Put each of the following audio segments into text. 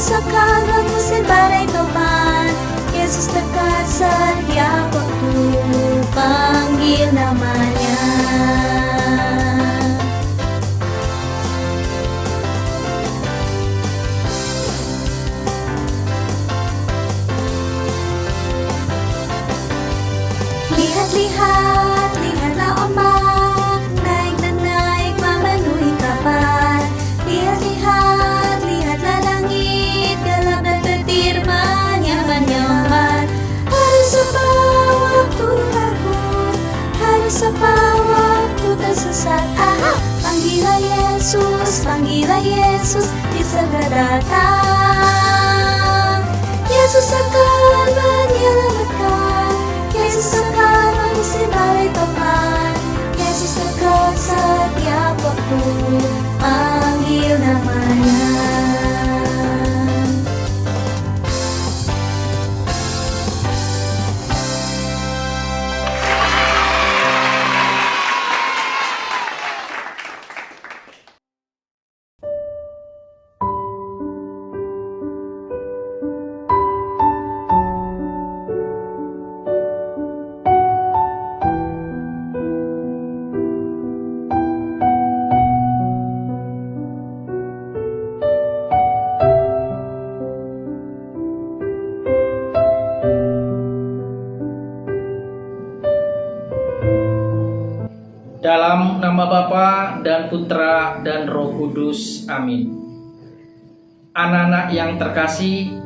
akan mengusir badai topan. Yesus dekat setiap waktu, panggil namanya. Lihat, lihatlah ombak, naik dan naik memenuhi kapal. Lihat, lihatlah langit, gelap dan petir menyambar. Harus apa waktu takut, harus apa waktu tersesat. Panggillah Yesus, di segera datang. Yesus akan menyelamatkan, Yesus akan mengusir badai topan. Yesus dekat setiap waktu, panggil namanya. Dalam nama Bapa dan Putra dan Roh Kudus, amin. Anak-anak yang terkasih,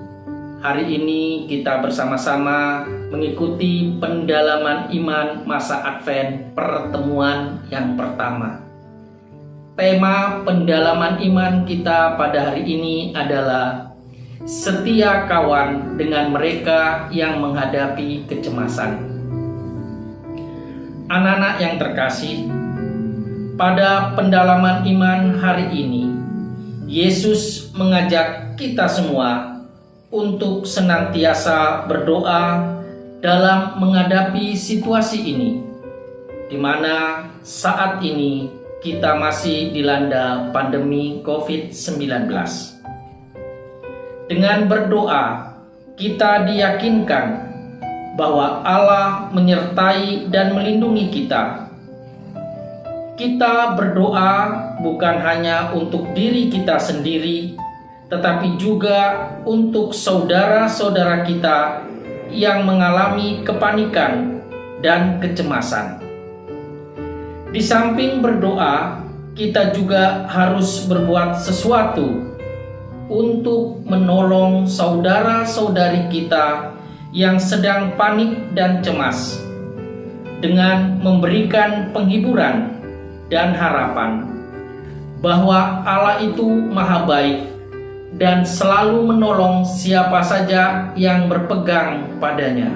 hari ini kita bersama-sama mengikuti pendalaman iman masa Advent pertemuan yang pertama. Tema pendalaman iman kita pada hari ini adalah setia kawan dengan mereka yang menghadapi kecemasan. Anak-anak yang terkasih, pada pendalaman iman hari ini, Yesus mengajak kita semua untuk senantiasa berdoa dalam menghadapi situasi ini, di mana saat ini kita masih dilanda pandemi COVID-19. Dengan berdoa, kita diyakinkan bahwa Allah menyertai dan melindungi kita. Kita berdoa bukan hanya untuk diri kita sendiri, tetapi juga untuk saudara-saudara kita yang mengalami kepanikan dan kecemasan. Di samping berdoa, kita juga harus berbuat sesuatu untuk menolong saudara-saudari kita yang sedang panik dan cemas, dengan memberikan penghiburan dan harapan bahwa Allah itu Maha Baik dan selalu menolong siapa saja yang berpegang padanya.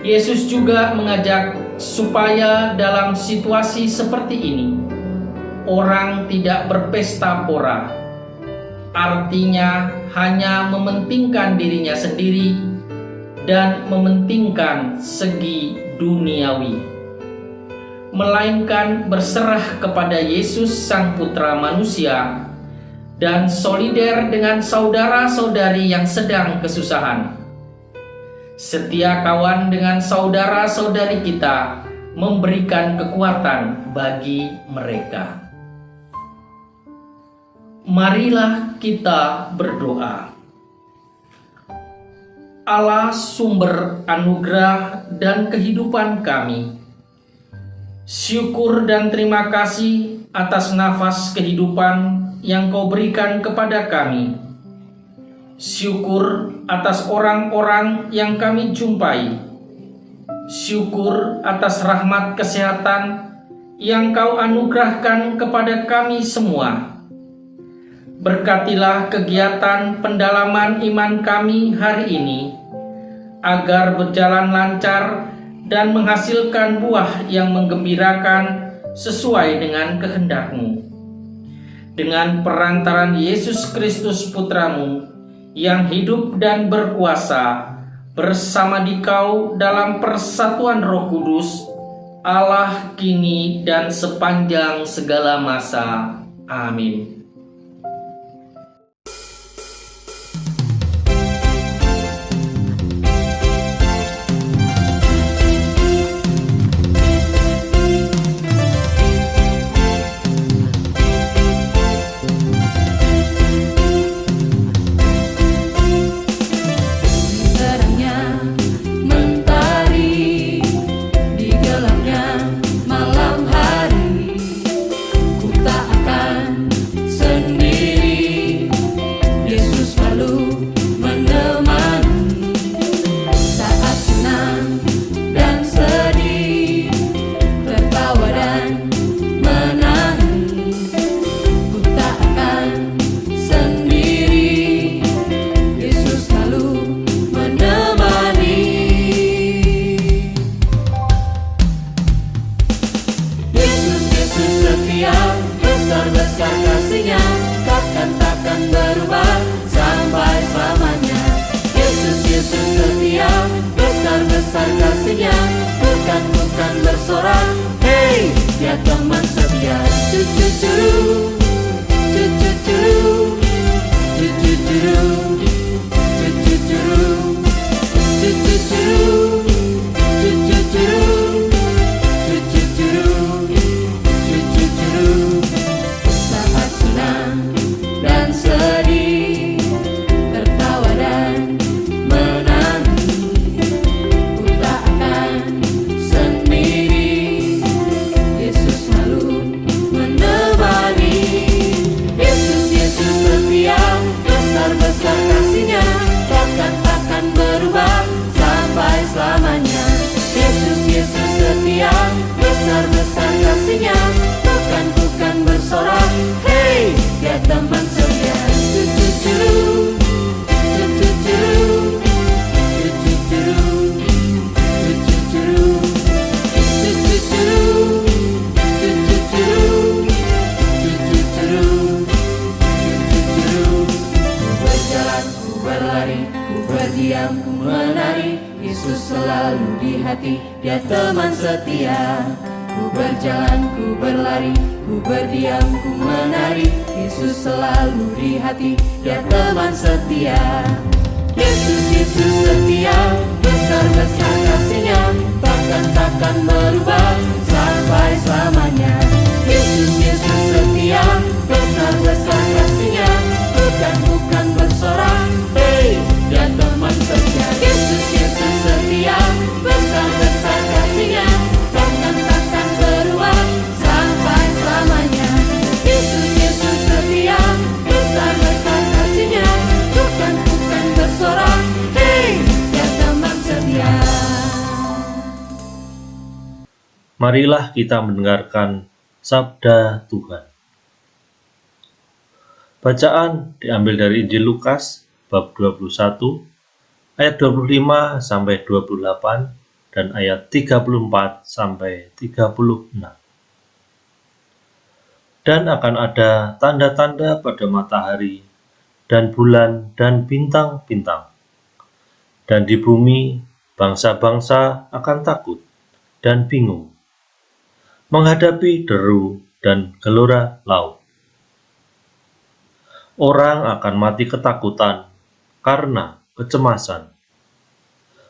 Yesus juga mengajak supaya dalam situasi seperti ini orang tidak berpesta pora, artinya hanya mementingkan dirinya sendiri dan mementingkan segi duniawi, melainkan berserah kepada Yesus Sang Putra Manusia dan solider dengan saudara-saudari yang sedang kesusahan. Setia kawan dengan saudara-saudari kita memberikan kekuatan bagi mereka. Marilah kita berdoa. Allah sumber anugerah dan kehidupan kami, syukur dan terima kasih atas nafas kehidupan yang Kau berikan kepada kami. Syukur atas orang-orang yang kami jumpai. Syukur atas rahmat kesehatan yang Kau anugerahkan kepada kami semua. Berkatilah kegiatan pendalaman iman kami hari ini, agar berjalan lancar dan menghasilkan buah yang menggembirakan sesuai dengan kehendak-Mu. Dengan perantaran Yesus Kristus Putra-Mu, yang hidup dan berkuasa bersama Dikau dalam persatuan Roh Kudus, Allah kini dan sepanjang segala masa. Amin. Yesus setia, besar-besar kasih-Nya, bukan bersorak. Hey, Dia teman setia. Cu-cu-cu-ru, cu-cu-cu-ru, cu-cu-cu-ru, cu-cu-cu-ru, cu-cu-cu-ru, cu-cu-cu-ru, cu-cu-cu-ru, cu-cu-cu-ru. Saat senang dan sedih, tertawa dan menangis, ku tak akan sendiri. Yesus selalu menemani. Yesus setia, besar-besar kasih-Nya, takkan berubah sampai selamanya. Yesus setia, besar-besar kasih-Nya, bukan bersorak. Hey, Dia teman setia. Cu-cu-cu-ru, cu-cu-cu-ru, cu-cu-cu-ru, cu-cu-cu-ru, cu-cu-cu-ru, cu-cu-cu-ru, cu-cu-cu-ru, cu-cu-cu-ru. Ku berjalan, ku berlari, ku berdiam, ku menari, Yesus selalu di hati, Dia teman setia. Ku berjalan, ku berlari, ku berdiam, ku menari, Yesus selalu di hati, Dia teman setia. Yesus setia, besar-besar kasih-Nya, takkan berubah sampai selamanya. Yesus setia, besar-besar kasih-Nya, bukan bersorak. Hey, Dia teman setia. Yesus setia, besar-besar kasih-Nya, takkan berubah sampai selamanya. Yesus setia, besar-besar kasih-Nya, bukan bersorak. Hey, Dia teman setia. Marilah kita mendengarkan sabda Tuhan. Bacaan diambil dari Injil Lukas bab 21 ayat 25 sampai 28 dan ayat 34 sampai 36. Dan akan ada tanda-tanda pada matahari dan bulan dan bintang-bintang. Dan di bumi bangsa-bangsa akan takut dan bingung menghadapi deru dan gelora laut. Orang akan mati ketakutan karena kecemasan,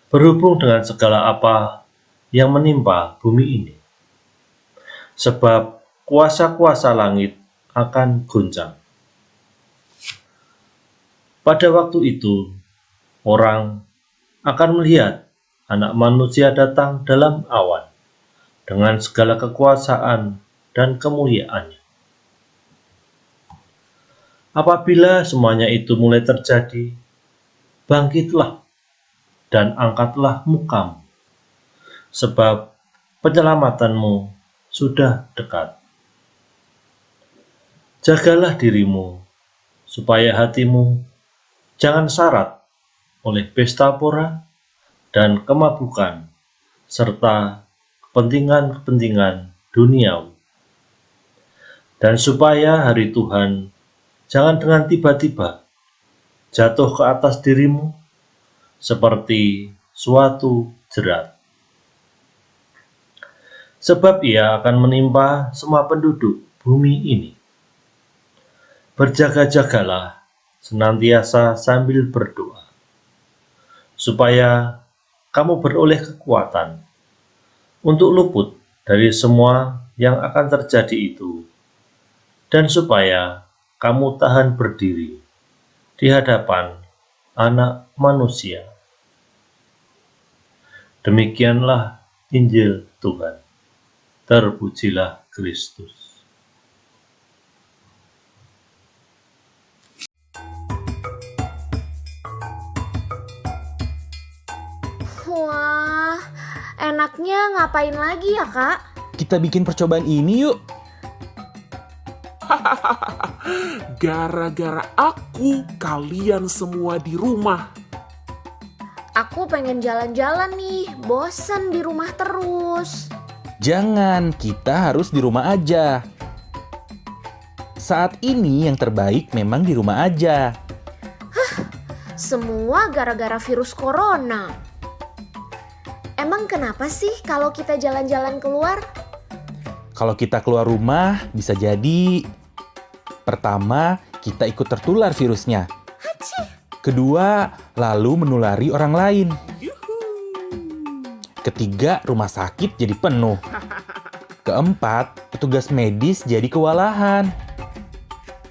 berhubung dengan segala apa yang menimpa bumi ini. Sebab kuasa-kuasa langit akan goncang. Pada waktu itu, orang akan melihat Anak Manusia datang dalam awan, dengan segala kekuasaan dan kemuliaannya. Apabila semuanya itu mulai terjadi, bangkitlah dan angkatlah mukamu, sebab penyelamatanmu sudah dekat. Jagalah dirimu, supaya hatimu jangan syarat oleh pesta pora dan kemabukan, serta kepentingan-kepentingan duniawi. Dan supaya hari Tuhan jangan dengan tiba-tiba jatuh ke atas dirimu seperti suatu jerat. Sebab ia akan menimpa semua penduduk bumi ini. Berjaga-jagalah senantiasa sambil berdoa, supaya kamu beroleh kekuatan untuk luput dari semua yang akan terjadi itu, dan supaya kamu tahan berdiri di hadapan Anak Manusia. Demikianlah Injil Tuhan. Terpujilah Kristus. Wah, enaknya ngapain lagi ya, Kak? Kita bikin percobaan ini yuk. Gara-gara aku, kalian semua di rumah. Aku pengen jalan-jalan nih, bosen di rumah terus. Jangan, kita harus di rumah aja. Saat ini yang terbaik memang di rumah aja. Semua gara-gara virus corona. Emang kenapa sih kalau kita jalan-jalan keluar? Kalau kita keluar rumah, bisa jadi pertama, kita ikut tertular virusnya. Kedua, lalu menulari orang lain. Ketiga, rumah sakit jadi penuh. Keempat, petugas medis jadi kewalahan.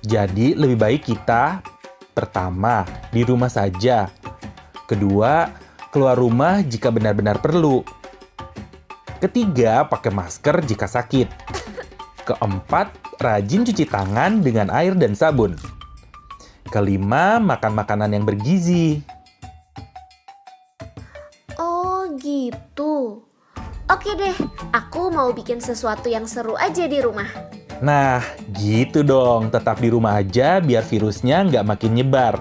Jadi, lebih baik kita pertama, di rumah saja. Kedua, keluar rumah jika benar-benar perlu. Ketiga, pakai masker jika sakit. Keempat, rajin cuci tangan dengan air dan sabun. Kelima, makan makanan yang bergizi. Oh gitu. Oke deh, aku mau bikin sesuatu yang seru aja di rumah. Nah, gitu dong. Tetap di rumah aja biar virusnya nggak makin nyebar.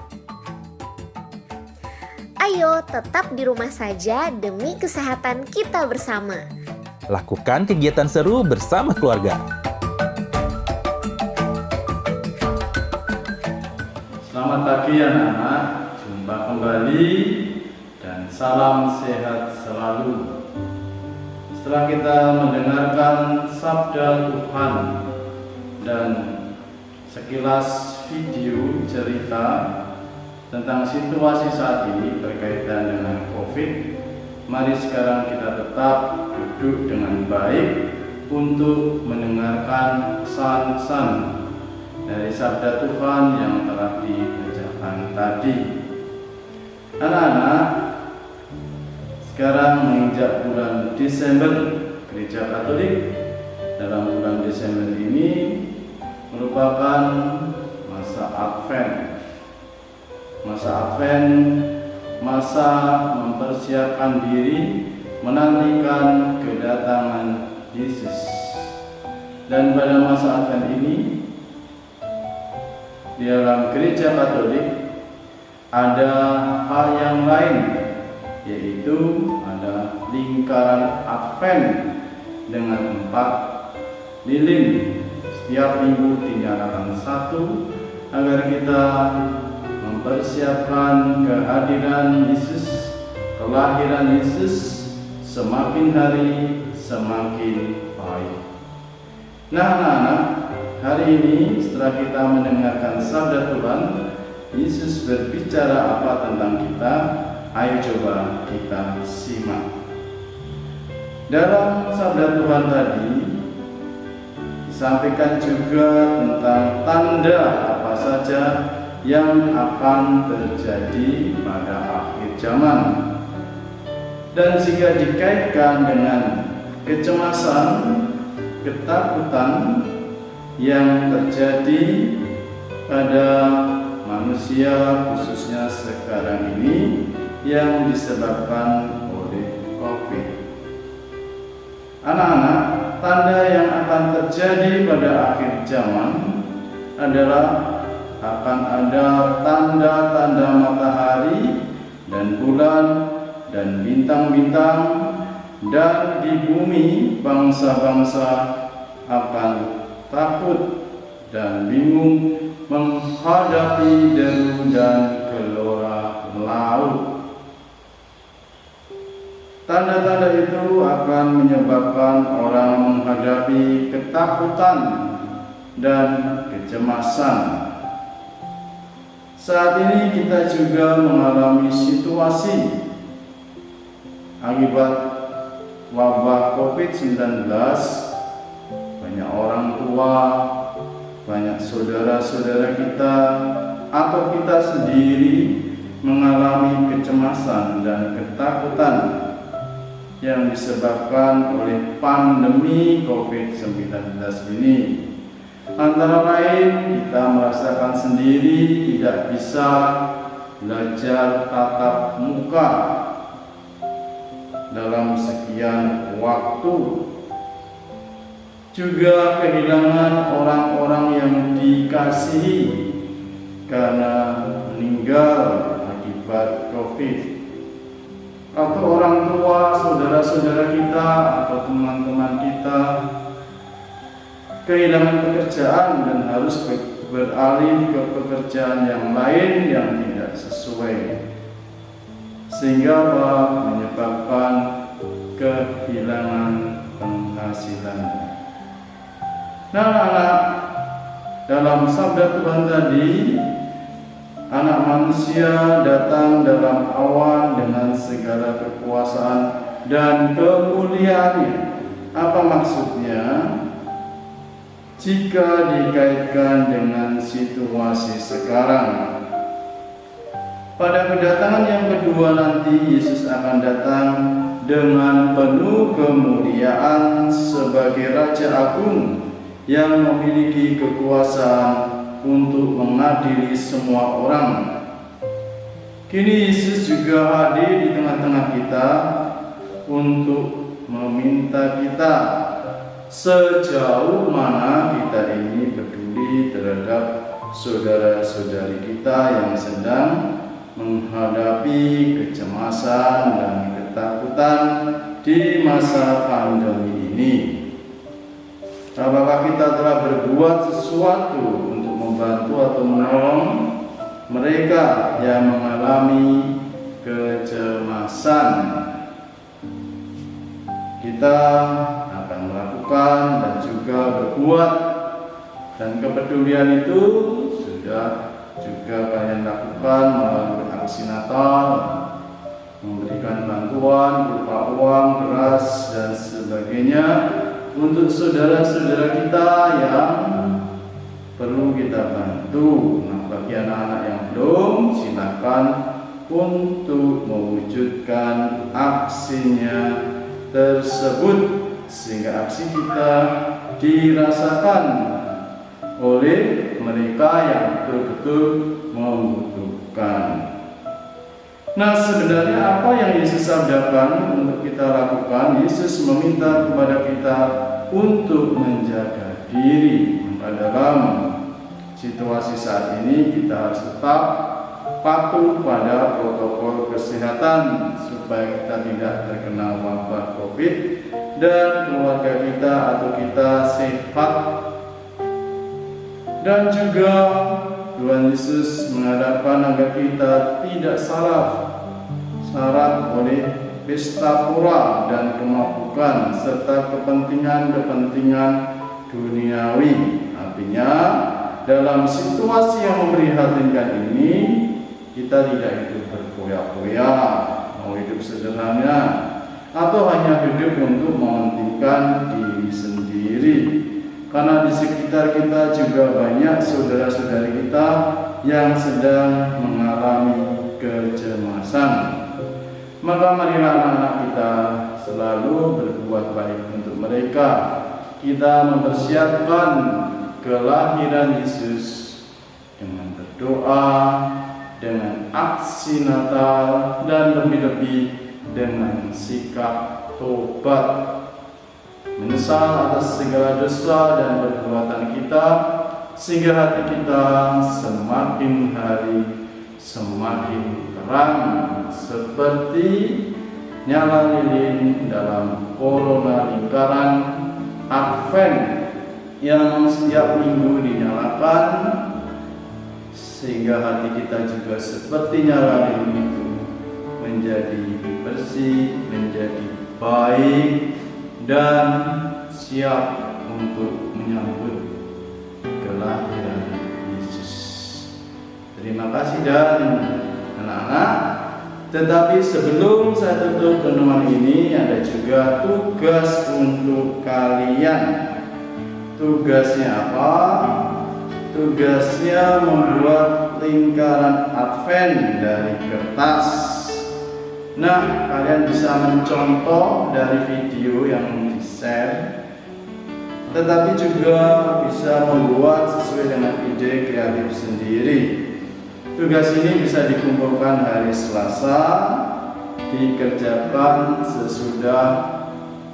Ayo tetap di rumah saja demi kesehatan kita bersama. Lakukan kegiatan seru bersama keluarga. Selamat pagi anak-anak, jumpa kembali dan salam sehat selalu. Setelah kita mendengarkan sabda Tuhan dan sekilas video cerita tentang situasi saat ini berkaitan dengan COVID, mari sekarang kita tetap duduk dengan baik untuk mendengarkan pesan-pesan dari sabda Tuhan yang telah dibacakan tadi. Anak-anak, sekarang menginjak bulan Desember, Gereja Katolik dalam bulan Desember ini merupakan masa Advent. Masa Advent, masa mempersiapkan diri menantikan kedatangan Yesus. Dan pada masa Advent ini di dalam Gereja Katolik ada hal yang lain, yaitu ada lingkaran Advent dengan 4 lilin. Setiap minggu dinyalakan satu agar kita mempersiapkan kehadiran Yesus, kelahiran Yesus semakin hari semakin baik. Nah, anak-anak, hari ini setelah kita mendengarkan sabda Tuhan, Yesus berbicara apa tentang kita? Ayo coba kita simak. Dalam sabda Tuhan tadi disampaikan juga tentang tanda apa saja yang akan terjadi pada akhir zaman. Dan jika dikaitkan dengan kecemasan, ketakutan yang terjadi pada manusia khususnya sekarang ini yang disebabkan oleh COVID. Anak-anak, tanda yang akan terjadi pada akhir zaman adalah akan ada tanda-tanda matahari dan bulan dan bintang-bintang, dan di bumi bangsa-bangsa akan takut dan bingung menghadapi deru dan gelora laut. Tanda-tanda itu akan menyebabkan orang menghadapi ketakutan dan kecemasan. Saat ini kita juga mengalami situasi akibat wabah COVID-19. Banyak orang tua, banyak saudara-saudara kita atau kita sendiri mengalami kecemasan dan ketakutan yang disebabkan oleh pandemi COVID-19 ini. Antara lain, kita merasakan sendiri tidak bisa belajar tatap muka dalam sekian waktu. Juga kehilangan orang-orang yang dikasihi karena meninggal akibat COVID. Atau orang tua, saudara-saudara kita atau teman-teman kita kehilangan pekerjaan dan harus beralih ke pekerjaan yang lain yang tidak tidak sesuai, sehingga menyebabkan kehilangan penghasilan. Nah, anak, dalam sabda Tuhan tadi, Anak manusia datang dalam awan dengan segala kekuasaan dan kemuliaannya. Apa maksudnya? Jika dikaitkan dengan situasi sekarang, pada kedatangan yang kedua nanti Yesus akan datang dengan penuh kemuliaan sebagai Raja Agung yang memiliki kekuasaan untuk mengadili semua orang. Kini Yesus juga hadir di tengah-tengah kita untuk meminta kita sejauh mana kita ini peduli terhadap saudara-saudari kita yang sedang menghadapi kecemasan dan ketakutan di masa pandemi ini. Apakah kita telah berbuat sesuatu untuk membantu atau menolong mereka yang mengalami kecemasan? Kita akan melakukan dan juga berbuat, dan kepedulian itu sudah juga kalian lakukan melalui aksi Natal, memberikan bantuan berupa uang, beras, dan sebagainya untuk saudara-saudara kita yang perlu kita bantu. Nah, bagi anak-anak yang belum, silakan untuk mewujudkan aksinya tersebut, sehingga aksi kita dirasakan oleh mereka yang betul-betul membutuhkan. Nah, sebenarnya apa yang Yesus sabdakan untuk kita lakukan? Yesus meminta kepada kita untuk menjaga diri. Maka dalam situasi saat ini kita harus tetap patuh pada protokol kesehatan supaya kita tidak terkena wabah COVID dan keluarga kita atau kita sehat. Dan juga Tuhan Yesus mengharapkan agar kita tidak syarat oleh pesta pora dan kemabukan serta kepentingan-kepentingan duniawi. Artinya, dalam situasi yang memprihatinkan ini, kita tidak hidup berfoya-foya, mau hidup sederhana, atau hanya hidup untuk mementingkan diri sendiri. Karena di sekitar kita juga banyak saudara-saudari kita yang sedang mengalami kecemasan. Maka marilah anak-anak kita selalu berbuat baik untuk mereka. Kita mempersiapkan kelahiran Yesus dengan berdoa, dengan aksi Natal, dan lebih-lebih dengan sikap tobat, menyesal atas segala dosa dan perbuatan kita, sehingga hati kita semakin hari semakin terang seperti nyala lilin dalam corona lingkaran Advent yang setiap minggu dinyalakan, sehingga hati kita juga seperti nyala lilin itu menjadi bersih, menjadi baik, dan siap untuk menyambut kelahiran Yesus. Terima kasih dan anak-anak. Tetapi sebelum saya tutup renungan ini, ada juga tugas untuk kalian. Tugasnya apa? Tugasnya membuat lingkaran Advent dari kertas. Nah, kalian bisa mencontoh dari video yang di-share, tetapi juga bisa membuat sesuai dengan ide kreatif sendiri. Tugas ini bisa dikumpulkan hari Selasa, dikerjakan sesudah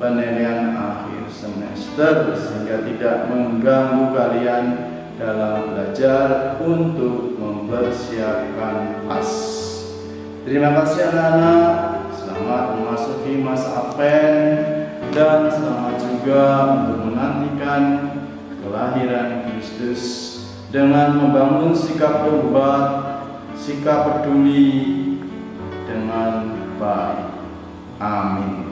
penilaian akhir semester, sehingga tidak mengganggu kalian dalam belajar untuk mempersiapkan PAS. Terima kasih anak-anak, selamat memasuki masa Advent, dan selamat juga untuk menantikan kelahiran Kristus dengan membangun sikap tobat, bersikap peduli dengan baik. Amin.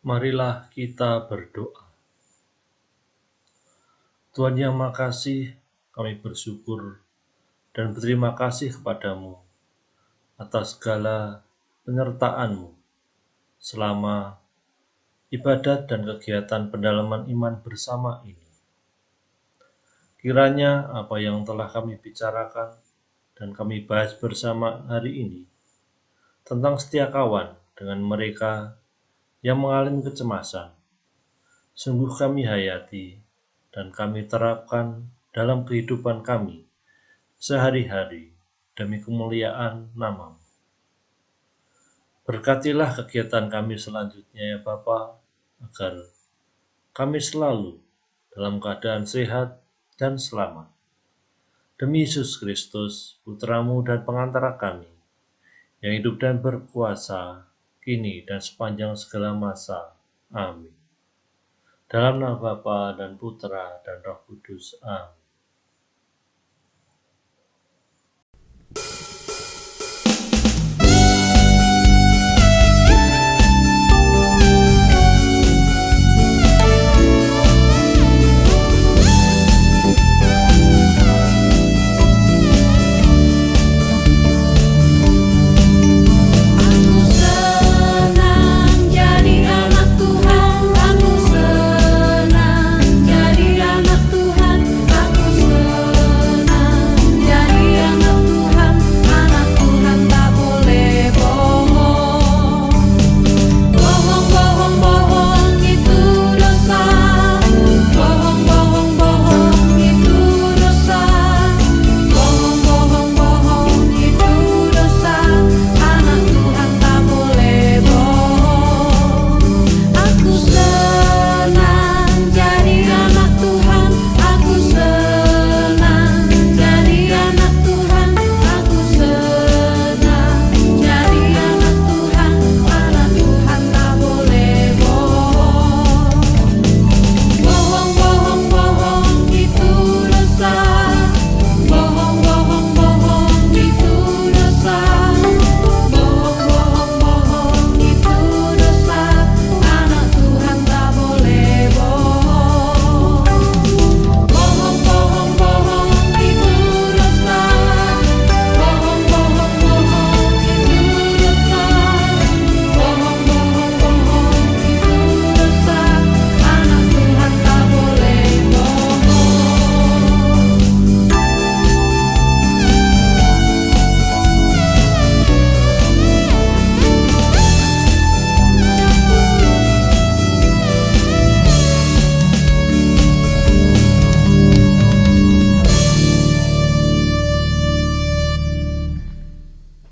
Marilah kita berdoa. Tuhan yang makasih, kami bersyukur dan berterima kasih kepadamu atas segala penyertaan-mu selama ibadat dan kegiatan pendalaman iman bersama ini. Kiranya apa yang telah kami bicarakan dan kami bahas bersama hari ini tentang setia kawan dengan mereka yang mengalami kecemasan, sungguh kami hayati dan kami terapkan dalam kehidupan kami sehari-hari demi kemuliaan nama-Mu. Berkatilah kegiatan kami selanjutnya ya Bapa, agar kami selalu dalam keadaan sehat dan selamat. Demi Yesus Kristus, Putra-Mu dan pengantara kami, yang hidup dan berkuasa, kini dan sepanjang segala masa. Amin. Dalam nama Bapa dan Putra dan Roh Kudus. Amin.